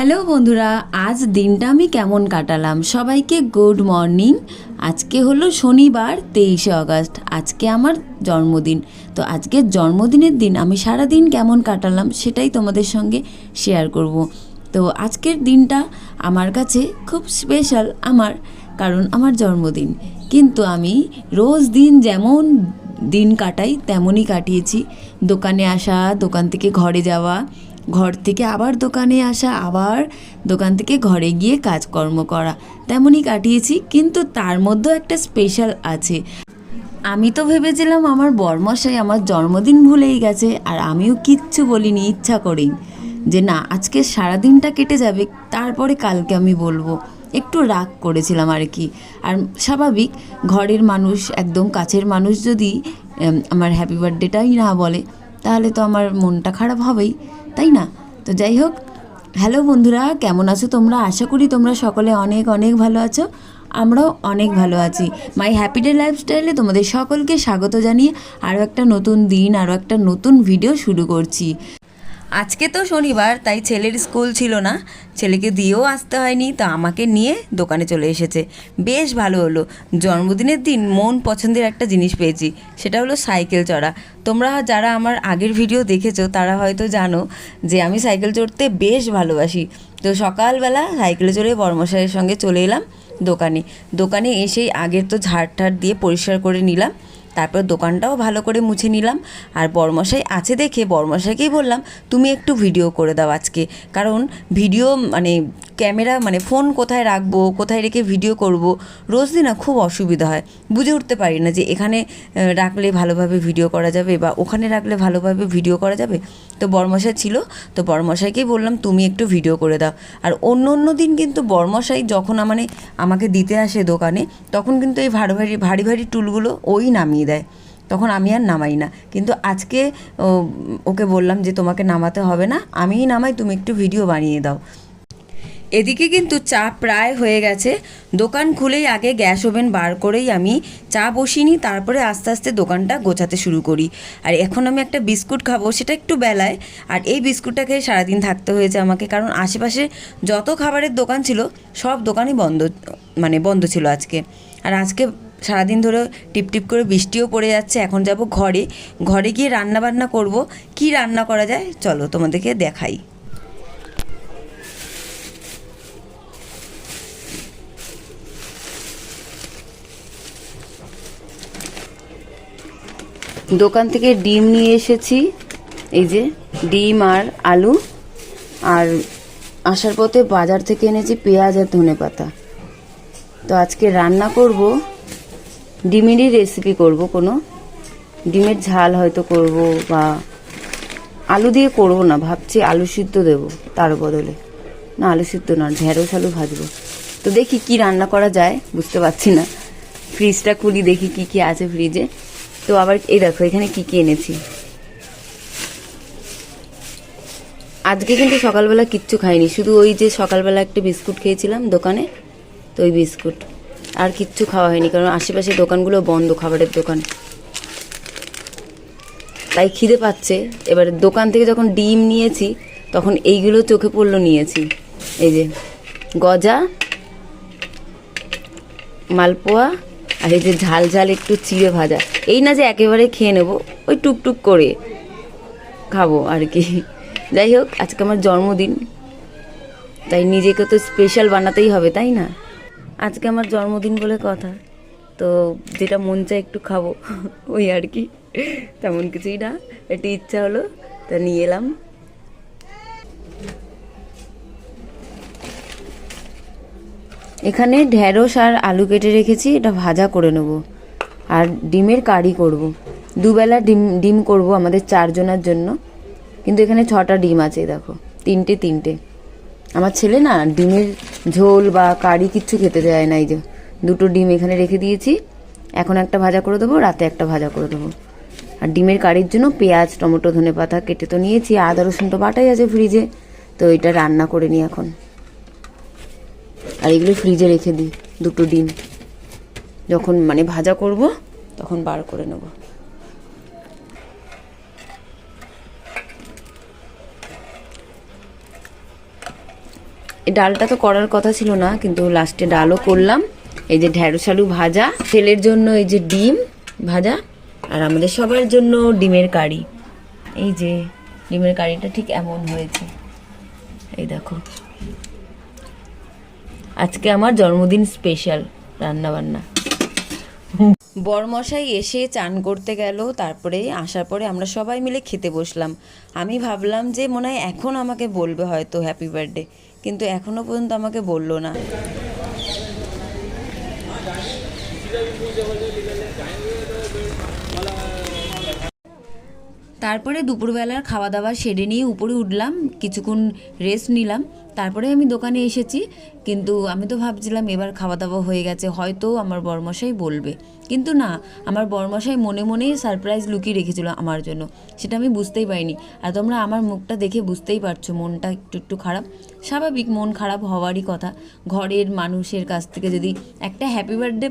Hello বন্ধুরা, আজ দিনটা আমি কেমন কাটালাম। সবাইকে গুড মর্নিং। আজকে হলো শনিবার 23শে আগস্ট। আজকে আমার জন্মদিন। তো আজকের জন্মদিনের দিন আমি সারা দিন কেমন কাটালাম সেটাই তোমাদের সঙ্গে শেয়ার করব। তো আজকের দিনটা আমার কাছে খুব স্পেশাল কারণ আমার জন্মদিন। কিন্তু আমি রোজ দিন যেমন দিন কাটাই তেমনই কাটিয়েছি। দোকানে আসা, দোকান থেকে ঘরে যাওয়া, ঘর থেকে আবার দোকানে আসা, আবার দোকান থেকে ঘরে গিয়ে কাজকর্ম করা, তেমনই কাটিয়েছি। কিন্তু তার মধ্যেও একটা স্পেশাল আছে। আমি তো ভেবেছিলাম আমার বরমশাই আমার জন্মদিন ভুলেই গেছে, আর আমিও কিচ্ছু বলিনি ইচ্ছা করেই, যে না আজকে সারাদিনটা কেটে যাবে, তারপরে কালকে আমি বলবো। একটু রাগ করেছিলাম আর কি। আর স্বাভাবিক, ঘরের মানুষ, একদম কাছের মানুষ যদি আমার হ্যাপি বার্থডেটাই না বলে, তাহলে তো আমার মনটা খারাপ হবেই, তাই না? তো যাই হোক, হ্যালো বন্ধুরা, কেমন আছো তোমরা? আশা করি তোমরা সকলে অনেক অনেক ভালো আছো। আমরাও অনেক ভালো আছি। মাই হ্যাপি ডে লাইফস্টাইলে তোমাদের সকলকে স্বাগত জানিয়ে আরও একটা নতুন দিন, আরও একটা নতুন ভিডিও শুরু করছি। আজকে তো শনিবার, তাই ছেলের স্কুল ছিল না, ছেলেকে দিয়েও আসতে হয়নি, তো আমাকে নিয়ে দোকানে চলে এসেছে। বেশ ভালো হলো, জন্মদিনের দিন মন পছন্দের একটা জিনিস পেয়েছি, সেটা হলো সাইকেল চড়া। তোমরা যারা আমার আগের ভিডিও দেখেছো তারা হয়তো জানো যে আমি সাইকেল চড়তে বেশ ভালোবাসি। তো সকালবেলা সাইকেলে চড়ে বর্মশাইয়ের সঙ্গে চলে এলাম দোকানে এসেই আগের তো ঝাড় দিয়ে পরিষ্কার করে নিলাম, তারপর দোকানটাও ভালো করে মুছে নিলাম। আর বরমশাই আছে দেখে বরমশাইকেই বললাম, তুমি একটু ভিডিও করে দাও আজকে। কারণ ভিডিও ক্যামেরা ফোন কোথায় রাখবো, কোথায় রেখে ভিডিও করব, রোজ দিন না খুব অসুবিধা হয়, বুঝে উঠতে পারি না যে এখানে রাখলে ভালোভাবে ভিডিও করা যাবে বা ওখানে রাখলে ভালোভাবে ভিডিও করা যাবে। তো বরমশাই ছিল, তো বরমশাইকেই বললাম তুমি একটু ভিডিও করে দাও। আর অন্য দিন কিন্তু বরমশাই যখন আমাকে দিতে আসে দোকানে, তখন কিন্তু এই ভারী ভারী টুলগুলো ওই নামিয়ে দেয়, তখন আমি আর নামাই না। কিন্তু আজকে ওকে বললাম যে তোমাকে নামাতে হবে না, আমিই নামাই, তুমি একটু ভিডিও বানিয়ে দাও। এদিকে কিন্তু চা প্রায় হয়ে গেছে। দোকান খুলেই আগে গ্যাস ওভেন বার করেই আমি চা বসিয়ে, তারপরে আস্তে আস্তে দোকানটা গোছাতে শুরু করি। আর এখন আমি একটা বিস্কুট খাবো, সেটা একটু বেলায়। আর এই বিস্কুটটা খেয়ে সারাদিন থাকতে হয়েছে আমাকে, কারণ আশেপাশে যত খাবারের দোকান ছিল সব দোকানই বন্ধ ছিল আজকে। আর আজকে সারাদিন ধরে টিপ করে বৃষ্টিও পড়ে যাচ্ছে। এখন যাব ঘরে গিয়ে রান্না বান্না করব। কি রান্না করা যায় চলো তোমাদেরকে দেখাই। দোকান থেকে ডিম নিয়ে এসেছি, এই যে ডিম আর আলু। আর আসার পথে বাজার থেকে এনেছি পেঁয়াজ আর ধনেপাতা। তো আজকে রান্না করব, ডিমেরই রেসিপি করব, কোনো ডিমের ঝাল হয়তো করব, বা আলু দিয়ে করব না, ভাবছি আলু সিদ্ধ দেব তার বদলে। না, আলু সিদ্ধ না, ঢেঁড়স আলু ভাজবো। তো দেখি কি রান্না করা যায়, বুঝতে পারছি না। ফ্রিজটা খুলি, দেখি কি আছে ফ্রিজে। তো আবার এই দেখো এখানে কি এনেছি। আজকে কিন্তু সকালবেলা কিচ্ছু খাইনি, শুধু ওই যে সকালবেলা একটা বিস্কুট খেয়েছিলাম দোকানে, তো ওই বিস্কুট, আর কিচ্ছু খাওয়া হয়নি, কারণ আশেপাশে দোকানগুলো বন্ধ, খাবারের দোকান, তাই খিদে পাচ্ছে। এবার দোকান থেকে যখন ডিম নিয়েছি তখন এইগুলো চোখে পড়লো, নিয়েছি এই যে গজা, মালপোয়া, আর এই যে ঝাল একটু চিড়ে ভাজা। এই না যে একেবারে খেয়ে নেবো, ওই টুকটুক করে খাবো আর কি। যাই হোক, আজকে আমার জন্মদিন, তাই নিজেকে তো স্পেশাল বানাতেই হবে, তাই না? আজকে আমার জন্মদিন বলে কথা, তো যেটা মন চায় একটু খাবো, ওই আর কি, তেমন কিছুই না, একটু ইচ্ছা হলো তা নিয়ে এলাম। এখানে ঢেঁড়স আর আলু কেটে রেখেছি, এটা ভাজা করে নেব। আর ডিমের কারি করব, দুবেলা ডিম করব আমাদের 4 জনের জন্য। কিন্তু এখানে 6টা ডিম আছে, দেখো তিনটে। আমার ছেলে না ডিমের ঝোল বা কারি কিচ্ছু খেতে দেয় না। এই যে 2টো ডিম এখানে রেখে দিয়েছি, এখন একটা ভাজা করে দেবো, রাতে একটা ভাজা করে দেবো। আর ডিমের কারির জন্য পেঁয়াজ, টমেটো, ধনেপাতা কেটে তো নিয়েছি, আদা রসুন তো বাটাই আছে ফ্রিজে, তো এটা রান্না করে নিই এখন। আর এগুলো ফ্রিজে রেখে দিই, 2টো ডিম যখন ভাজা করব তখন বার করে নেব। এই ডালটা তো করার কথা ছিল না, কিন্তু লাস্টে ডালও করলাম। এই যে ঢেঁড়স আলু ভাজা, ছেলের জন্য এই যে ডিম ভাজা, আর আমাদের সবার জন্য ডিমের কারি। এই যে ডিমের কারিটা ঠিক এমন হয়েছে, এই দেখো। আজকে আমার জন্মদিন স্পেশাল রান্না বান্না। বরমশাই এসে চান করতে গেল, তারপরে আসার পরে আমরা সবাই মিলে খেতে বসলাম। আমি ভাবলাম যে মনে হয় এখন আমাকে বলবে হয়তো হ্যাপি বার্থডে, কিন্তু এখনো পর্যন্ত আমাকে বললো না। তারপরে দুপুরবেলার খাওয়া দাওয়া সেরে নিয়ে উপরে উঠলাম, কিছুক্ষণ রেস্ট নিলাম, তারপরে আমি দোকানে এসেছি। কিন্তু আমি তো ভাবছিলাম এবার খাওয়া দাওয়া হয়ে গেছে, হয়তো আমার বরমশাই বলবে, কিন্তু না, আমার বরমশাই মনে মনেই সারপ্রাইজ লুকিয়ে রেখেছিল আমার জন্য, সেটা আমি বুঝতেই পারিনি। আর তোমরা আমার মুখটা দেখে বুঝতেই পারছো মনটা একটু একটু খারাপ, স্বাভাবিক, মন খারাপ হওয়ারই কথা। ঘরের মানুষের কাছ থেকে যদি একটা হ্যাপি বার্থডে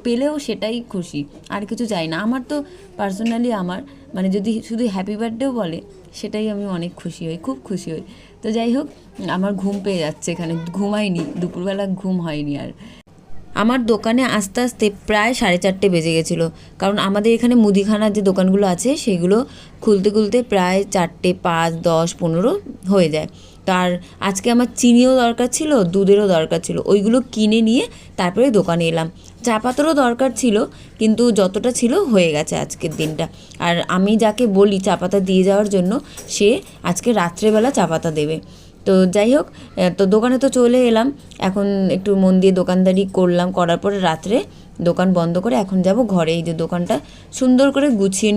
পেলেও সেটাই খুশি, আর কিছু চাই না। আমার তো পার্সোনালি আমার মানে যদি শুধু হ্যাপি বার্থডেও বলে সেটাই আমি অনেক খুশি হই, খুব খুশি হই। তো যাই হোক, আমার ঘুম পেয়ে যাচ্ছে, এখানে ঘুমাইনি, দুপুরবেলা ঘুম হয়নি। আর আমার দোকানে আস্তে আস্তে প্রায় 4:30 বেজে গেছিলো, কারণ আমাদের এখানে মুদিখানার যে দোকানগুলো আছে সেগুলো খুলতে খুলতে প্রায় 4টে 5, 10, 15 হয়ে যায়। তার আজকে আমার চিনিও দরকার ছিল, দুধেরও দরকার ছিল, ওইগুলো কিনে নিয়ে তারপরে দোকানে এলাম। চা পাতারও দরকার ছিল, কিন্তু যতটা ছিল হয়ে গেছে আজকের দিনটা। আর আমি যাকে বলি চা পাতা দিয়ে যাওয়ার জন্য, সে আজকে রাত্রেবেলা চা পাতা দেবে। তো যাই হোক, তো দোকানে তো চলে এলাম, এখন একটু মন দিয়ে দোকানদারি করলাম, করার পরে রাত্রে দোকান বন্ধ করে এখন যাব ঘরে। এই যে দোকানটা সুন্দর করে গুছিয়ে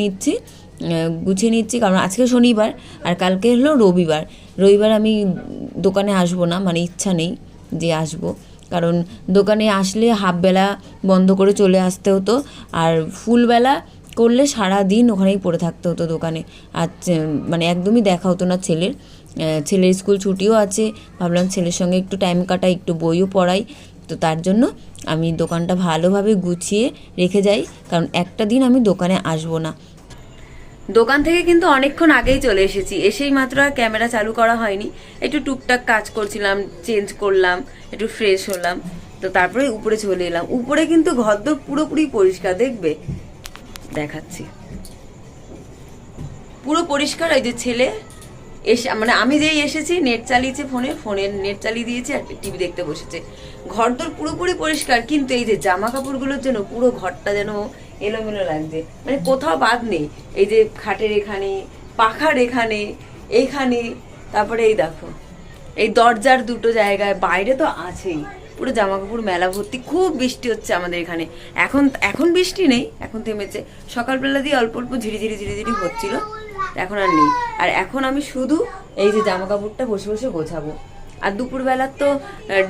নিচ্ছি, কারণ আজকে শনিবার আর কালকে হলো রবিবার। রবিবার আমি দোকানে আসবো না, মানে ইচ্ছা নেই যে আসবো, কারণ দোকানে আসলে হাফবেলা বন্ধ করে চলে আসতে হতো, আর ফুলবেলা করলে সারা দিন ওখানেই পড়ে থাকতে হতো দোকানে। আর মানে একদমই দেখা হতো না ছেলের স্কুল ছুটিও আছে, ভাবলাম ছেলের সঙ্গে একটু টাইম কাটাই, একটু বইও পড়াই। তো তার জন্য আমি দোকানটা ভালোভাবে গুছিয়ে রেখে যাই, কারণ একটা দিন আমি দোকানে আসবো না। দোকান থেকে কিন্তু অনেকক্ষণ আগেই চলে এসেছি, এসেই মাত্র আর ক্যামেরা চালু করা হয়নি, একটু টুকটাক কাজ করছিলাম, চেঞ্জ করলাম, একটু ফ্রেশ হলাম, তো তারপরে উপরে চলে এলাম। উপরে কিন্তু ঘরদোর পুরোপুরি পরিষ্কার, দেখবে দেখাচ্ছি, পুরো পরিষ্কার। ওই যে ছেলে এসে মানে আমি যেই এসেছি নেট চালিয়েছে, ফোনের নেট চালিয়ে দিয়েছে আর টিভি দেখতে বসেছে। ঘরদোর পুরোপুরি পরিষ্কার, কিন্তু এই যে জামা কাপড়গুলোর জন্য পুরো ঘরটা যেন এলোমেলো লাগছে, মানে কোথাও বাদ নেই। এই যে খাটের এখানে, পাখার এইখানে, তারপরে এই দেখো এই দরজার দুটো জায়গায়, বাইরে তো আছেই, পুরো জামা কাপড় মেলা ভর্তি। খুব বৃষ্টি হচ্ছে আমাদের এখানে, এখন বৃষ্টি নেই, এখন থেমেছে। সকালবেলা দিয়ে অল্প অল্প ঝিরিঝিরি হচ্ছিল, এখন আর নেই। আর এখন আমি শুধু এই যে জামা কাপড়টা বসে বসে গোছাবো। আর দুপুরবেলার তো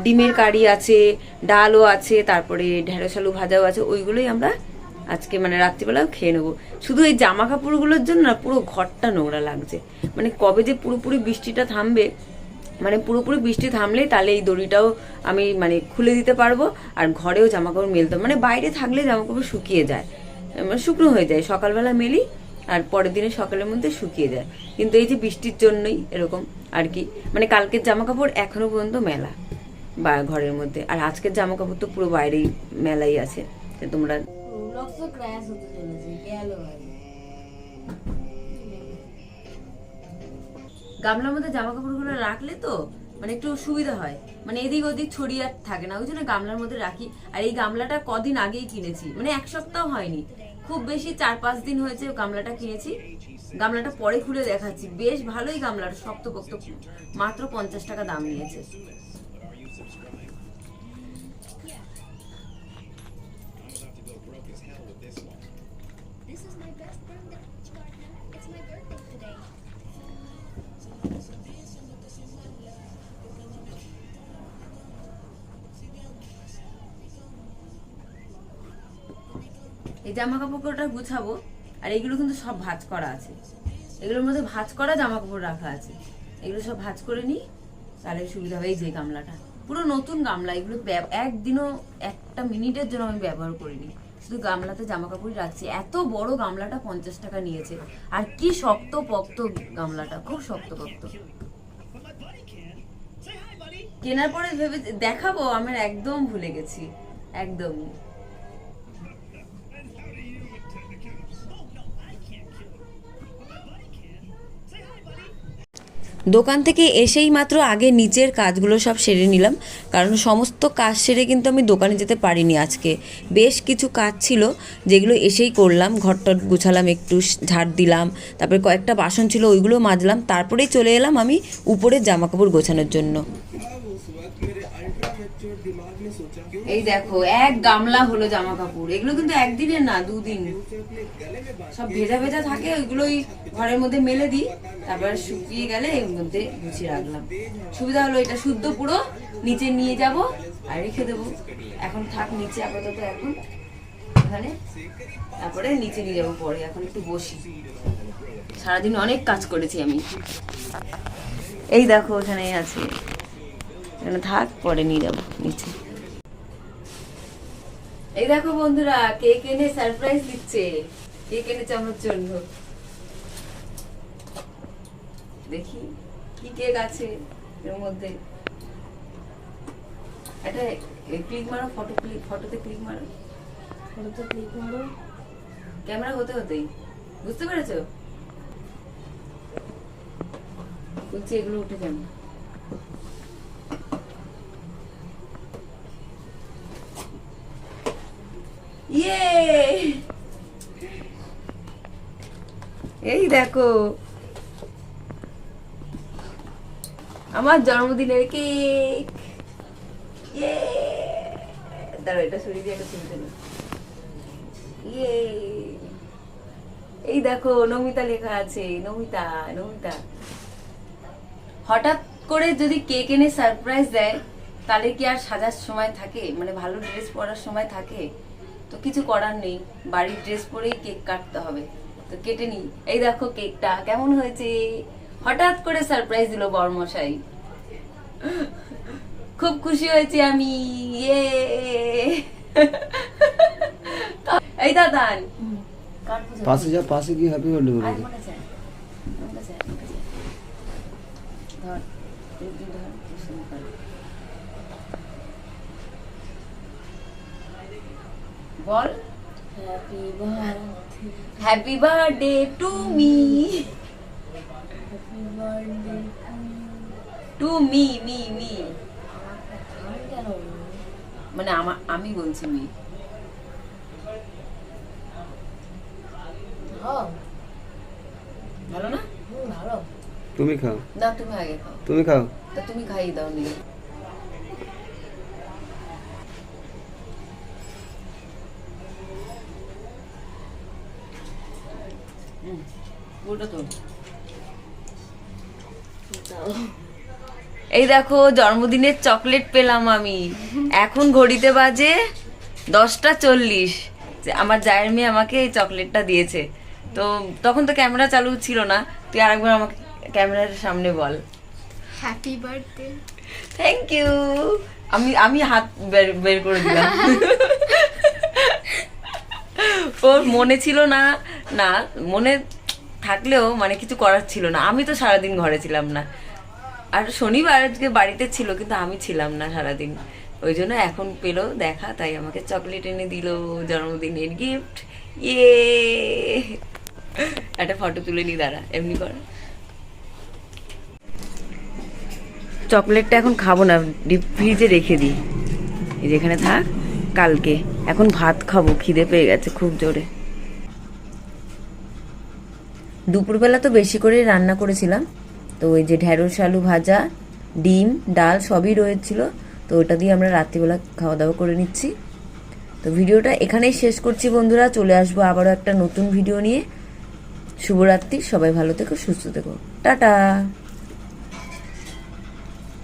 ডিমের কারি আছে, ডালও আছে, তারপরে ঢেঁড়স আলু ভাজাও আছে, ওইগুলোই আমরা আজকে মানে রাত্রিবেলাও খেয়ে নেবো। শুধু এই জামা কাপড়গুলোর জন্য না পুরো ঘরটা নোংরা লাগছে, মানে কবে যে পুরোপুরি বৃষ্টিটা থামবে, মানে পুরোপুরি বৃষ্টি থামলেই তাহলে এই দড়িটাও আমি মানে খুলে দিতে পারবো, আর ঘরেও জামা কাপড় মেলতে, মানে বাইরে থাকলে জামা কাপড় শুকিয়ে যায়, মানে শুকনো হয়ে যায়, সকালবেলা মেলি আর পরের দিনে সকালের মধ্যে শুকিয়ে যায়। কিন্তু এই যে বৃষ্টির জন্যই এরকম আর কি, মানে কালকের জামা কাপড় এখনো পর্যন্ত মেলা বা ঘরের মধ্যে, আর আজকের জামা কাপড় তো পুরো বাইরেই মেলাই আছে। তোমরা গামলার মধ্যে জামা কাপড়গুলো রাখলে তো মানে একটু সুবিধা হয়, মানে এদিক ওদিক ছড়িয়ে থাকে না, ওই জন্য গামলার মধ্যে রাখি। আর এই গামলাটা কদিন আগেই কিনেছি, মানে 1 সপ্তাহ হয়নি, খুব বেশি 4-5 দিন হয়েছে গামলাটা কিনেছি। গামলাটা পরে খুলে দেখাচ্ছি, বেশ ভালোই গামলাটা, শক্তপোক্ত, মাত্র 50 টাকা দাম নিয়েছে। এই জামা কাপড়টা গুছাবো, আর এগুলো কিন্তু সব ভাঁজ করা আছে, এগুলোর মধ্যে ভাঁজ করা জামা কাপড় রাখা আছে, এগুলো সব ভাঁজ করে নিই, তাহলে সুবিধা হবে। এই যে গামলাটা পুরো নতুন গামলা, এগুলো একদিনও একটা মিনিটের জন্য আমি ব্যবহার করিনি, শুধু গামলাতে জামা কাপড়ই রাখছি। এত বড় গামলাটা 50 টাকা নিয়েছে, আর কি শক্ত পক্ত গামলাটা, খুব শক্ত পক্ত। কেনার পরে ভেবে দেখাবো, আমার একদম ভুলে গেছি, একদম। দোকান থেকে এসেই মাত্র আগে নিচের কাজগুলো সব সেরে নিলাম, কারণ সমস্ত কাজ সেরে কিন্তু আমি দোকানে যেতে পারিনি আজকে। বেশ কিছু কাজ ছিল যেগুলো এসেই করলাম, ঘরটর গুছালাম, একটু ঝাড় দিলাম, তারপরে কয়েকটা বাসন ছিল ওইগুলো মাজলাম, তারপরেই চলে এলাম আমি উপরে জামা কাপড় গোছানোর জন্য। এই দেখো এক গামলা হলো জামা কাপড়, এগুলো কিন্তু একদিনের না, 2 দিন। সব ভেজা ভেজা থাকে, ওইগুলোই ঘরের মধ্যে মেলে দিই, তারপর শুকিয়ে গেলে এর মধ্যে গুছিয়ে রাখলাম। সুবিধা হলো এটা শুদ্ধ পুরো নিচে নিয়ে যাব আর রেখে দেবো। এখন থাক নিচে আপাতত, এখন এখানে, তারপরে নিচে নিয়ে যাবো পরে। এখন একটু বসি, সারাদিন অনেক কাজ করেছি আমি। এই দেখো ওখানে আছে, এখানে থাক, পরে নিয়ে যাবো নিচে। এই দেখো বন্ধুরা, কেক এনে সারপ্রাইজ দিচ্ছে। কেক এনেছে আমার জন্য, দেখি কি কেক আছে এর মধ্যে। এটা ক্লিক মারো, ফটোতে ক্লিক মারো, ক্যামেরা হতে হতেই, বুঝতে পেরেছো? বলছি এগুলো উঠে যাবে। ইয়ে, এই দেখো আমার জন্মদিনের কেক। ইয়ে, দাঁড়াও এটা সরিয়ে দিয়ে একটা ছবি তুলো। ইয়ে, এই দেখো নমিতা লেখা আছে, নমিতা। হঠাৎ করে যদি কেক এনে সারপ্রাইজ দেয়, তাহলে কি আর সাজার সময় থাকে? মানে ভালো ড্রেস পরার সময় থাকে? তো কিছু করার নেই, বাড়ির ড্রেস পরেই কেক কাটতে হবে, তো কেটে নি। এই দেখো কেকটা কেমন হয়েছে, হঠাৎ করে সারপ্রাইজ দিল বরমশাই, খুব খুশি হয়েছি আমি। ইয়ে, এই দাদান পাশে যা, পাশে কি হ্যাপি বার্থডে বলে ধর, বল happy birthday to me, to me me me, মানে আমি বলছি মি। ভালো না? ভালো। তুমি খাও না, তুমি আগে খাও। তুমি খাও, তা তুমি খাইয়ে দাও নি। এই দেখো জন্মদিনের চকলেট পেলাম আমি। এখন ঘড়িতে বাজে 10:40। আমার জায়ের মেয়ে আমাকে এই চকলেটটা দিয়েছে। তো তখন তো ক্যামেরা চালু ছিল না, তুই আরেকবার আমাকে ক্যামেরার সামনে বল হ্যাপি বার্থডে। Thank you. আমি হাত বের করে দিলাম। ওর মনে ছিল না, না মনে থাকলেও মানে কিছু করার ছিল না। আমি তো সারাদিন ঘরে ছিলাম না, আর শনিবার আজকে বাড়িতে ছিল, কিন্তু আমি ছিলাম না সারাদিন, ওই জন্য এখন পেলো দেখা, তাই আমাকে চকলেট এনে দিল, জন্মদিনের গিফট। ইয়ে, একটা ফটো তুলে নি, দাঁড়া এমনি কর। চকলেটটা এখন খাবো না, ডিপ ফ্রিজে রেখে দিই, এই যেখানে থাক, কালকে। এখন ভাত খাবো, খিদে পেয়ে গেছে খুব জোরে। দুপুরবেলা তো বেশি করে রান্না করেছিলাম, তো ওই যে ঢেঁড়স আলু ভাজা, ডিম, ডাল সবই রয়েছিল, তো ওটা দিয়ে আমরা রাত্রিবেলা খাওয়া দাওয়া করে নিচ্ছি। তো ভিডিওটা এখানেই শেষ করছি বন্ধুরা, চলে আসবো আবারও একটা নতুন ভিডিও নিয়ে। শুভরাত্রি, সবাই ভালো থেকো, সুস্থ থেকো, টাটা।